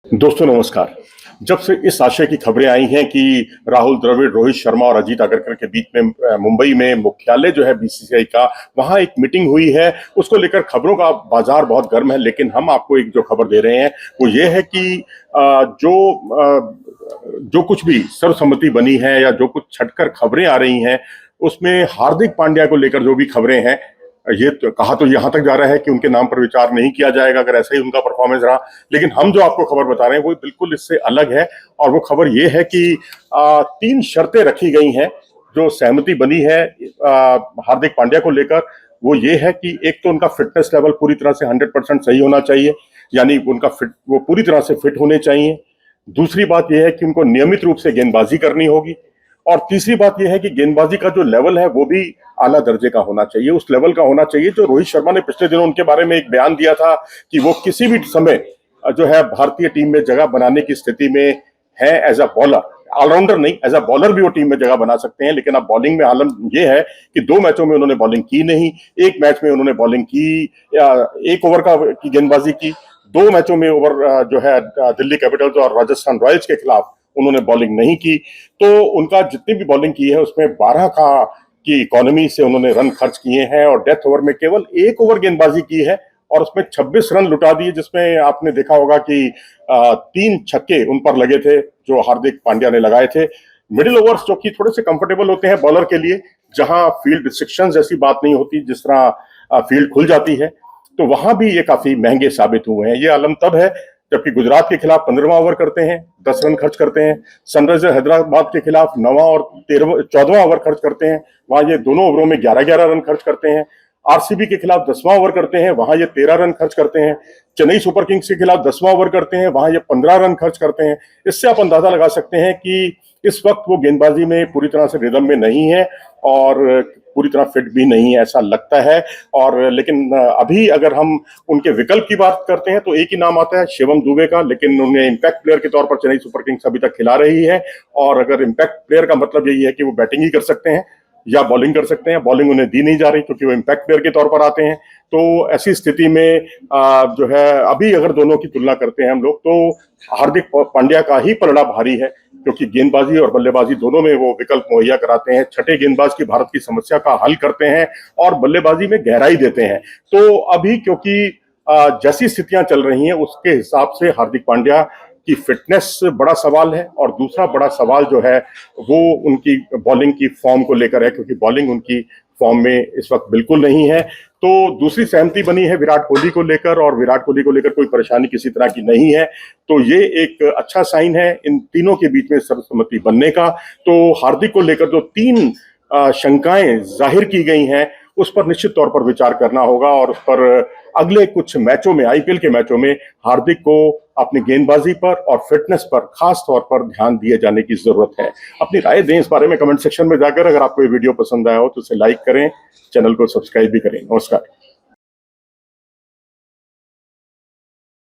दोस्तों नमस्कार। जब से इस आशय की खबरें आई हैं कि राहुल द्रविड़, रोहित शर्मा और अजीत अगरकर के बीच में मुंबई में मुख्यालय जो है बीसीसीआई का, वहां एक मीटिंग हुई है, उसको लेकर खबरों का बाजार बहुत गर्म है। लेकिन हम आपको एक जो खबर दे रहे हैं वो ये है कि जो कुछ भी सर्वसम्मति बनी है या जो कुछ छटकर खबरें आ रही हैं, उसमें हार्दिक पांड्या को लेकर जो भी खबरें हैं, ये तो कहा तो यहां तक जा रहा है कि उनके नाम पर विचार नहीं किया जाएगा अगर ऐसा ही उनका परफॉर्मेंस रहा। लेकिन हम जो आपको खबर बता रहे हैं वो बिल्कुल इससे अलग है। और वो खबर ये है कि 3 शर्तें रखी गई हैं जो सहमति बनी है हार्दिक पांड्या को लेकर। वो ये है कि एक तो उनका फिटनेस लेवल पूरी तरह से 100% सही होना चाहिए, यानी उनका वो पूरी तरह से फिट होने चाहिए। दूसरी बात यह है कि उनको नियमित रूप से गेंदबाजी करनी होगी। और तीसरी बात यह है कि गेंदबाजी का जो लेवल है वो भी आला दर्जे का होना चाहिए, उस लेवल का होना चाहिए जो रोहित शर्मा ने पिछले दिनों उनके बारे में एक बयान दिया था कि वो किसी भी समय जो है भारतीय टीम में जगह बनाने की स्थिति में है एज अ बॉलर। ऑलराउंडर नहीं, एज अ बॉलर भी वो टीम में जगह बना सकते हैं। लेकिन अब बॉलिंग में हालत ये है कि 2 मैचों में उन्होंने बॉलिंग की नहीं, एक मैच में उन्होंने बॉलिंग की, 1 ओवर की गेंदबाजी की, 2 मैचों में ओवर जो है दिल्ली कैपिटल्स और राजस्थान रॉयल्स के खिलाफ उन्होंने बॉलिंग नहीं की। तो उनका जितनी भी बॉलिंग की है उसमें 12 की इकोनॉमी से उन्होंने रन खर्च किए हैं और डेथ ओवर में केवल 1 ओवर गेंदबाजी की है और उसमें 26 रन लुटा दिए, जिसमें आपने देखा होगा कि 3 छक्के उन पर लगे थे जो हार्दिक पांड्या ने लगाए थे। मिडिल ओवर्स जो कि थोड़े से कंफर्टेबल होते हैं बॉलर के लिए, जहां फील्ड रिस्ट्रिक्शन जैसी बात नहीं होती, जिस तरह फील्ड खुल जाती है, तो वहां भी ये काफी महंगे साबित हुए हैं। ये आलम तब है जबकि गुजरात के खिलाफ 15वां ओवर करते हैं, 10 रन खर्च करते हैं। सनराइजर हैदराबाद के खिलाफ 9वां और 14वां ओवर खर्च करते हैं, वहां ये दोनों ओवरों में 11-11 रन खर्च करते हैं। आरसीबी के खिलाफ 10वां ओवर करते हैं, वहां ये 13 रन खर्च करते हैं। चेन्नई सुपर किंग्स के खिलाफ 10वां ओवर करते हैं, वहां ये 15 रन खर्च करते हैं। इससे आप अंदाजा लगा सकते हैं कि इस वक्त वो गेंदबाजी में पूरी तरह से रिदम में नहीं है और पूरी तरह फिट भी नहीं है, ऐसा लगता है। और लेकिन अभी अगर हम उनके विकल्प की बात करते हैं तो एक ही नाम आता है, शिवम दुबे का। लेकिन उन्हें इम्पैक्ट प्लेयर के तौर पर चेन्नई सुपर किंग्स अभी तक खिला रही है। और अगर इम्पैक्ट प्लेयर का मतलब यही है कि वो बैटिंग ही कर सकते हैं या बॉलिंग कर सकते हैं, बॉलिंग उन्हें दी नहीं जा रही क्योंकि वो इम्पैक्ट प्लेयर के तौर पर आते हैं। तो ऐसी स्थिति में जो है अभी अगर दोनों की तुलना करते हैं हम लोग, तो हार्दिक पांड्या का ही पलड़ा भारी है क्योंकि गेंदबाजी और बल्लेबाजी दोनों में वो विकल्प मुहैया कराते हैं, छठे गेंदबाज की भारत की समस्या का हल करते हैं और बल्लेबाजी में गहराई देते हैं। तो अभी क्योंकि जैसी स्थितियां चल रही हैं उसके हिसाब से हार्दिक पांड्या की फिटनेस बड़ा सवाल है और दूसरा बड़ा सवाल जो है वो उनकी बॉलिंग की फॉर्म को लेकर है, क्योंकि बॉलिंग उनकी फॉर्म में इस वक्त बिल्कुल नहीं है। तो दूसरी सहमति बनी है विराट कोहली को लेकर, और विराट कोहली को लेकर कोई परेशानी किसी तरह की नहीं है। तो ये एक अच्छा साइन है इन तीनों के बीच में सर्वसम्मति बनने का। तो हार्दिक को लेकर जो 3 शंकाएं जाहिर की गई हैं उस पर निश्चित तौर पर विचार करना होगा और उस पर अगले कुछ मैचों में, आईपीएल के मैचों में हार्दिक को अपनी गेंदबाजी पर और फिटनेस पर खास तौर पर ध्यान दिए जाने की जरूरत है। अपनी राय दें इस बारे में कमेंट सेक्शन में जाकर। अगर आपको ये वीडियो पसंद आया हो तो इसे लाइक करें, चैनल को सब्सक्राइब भी करें। नमस्कार।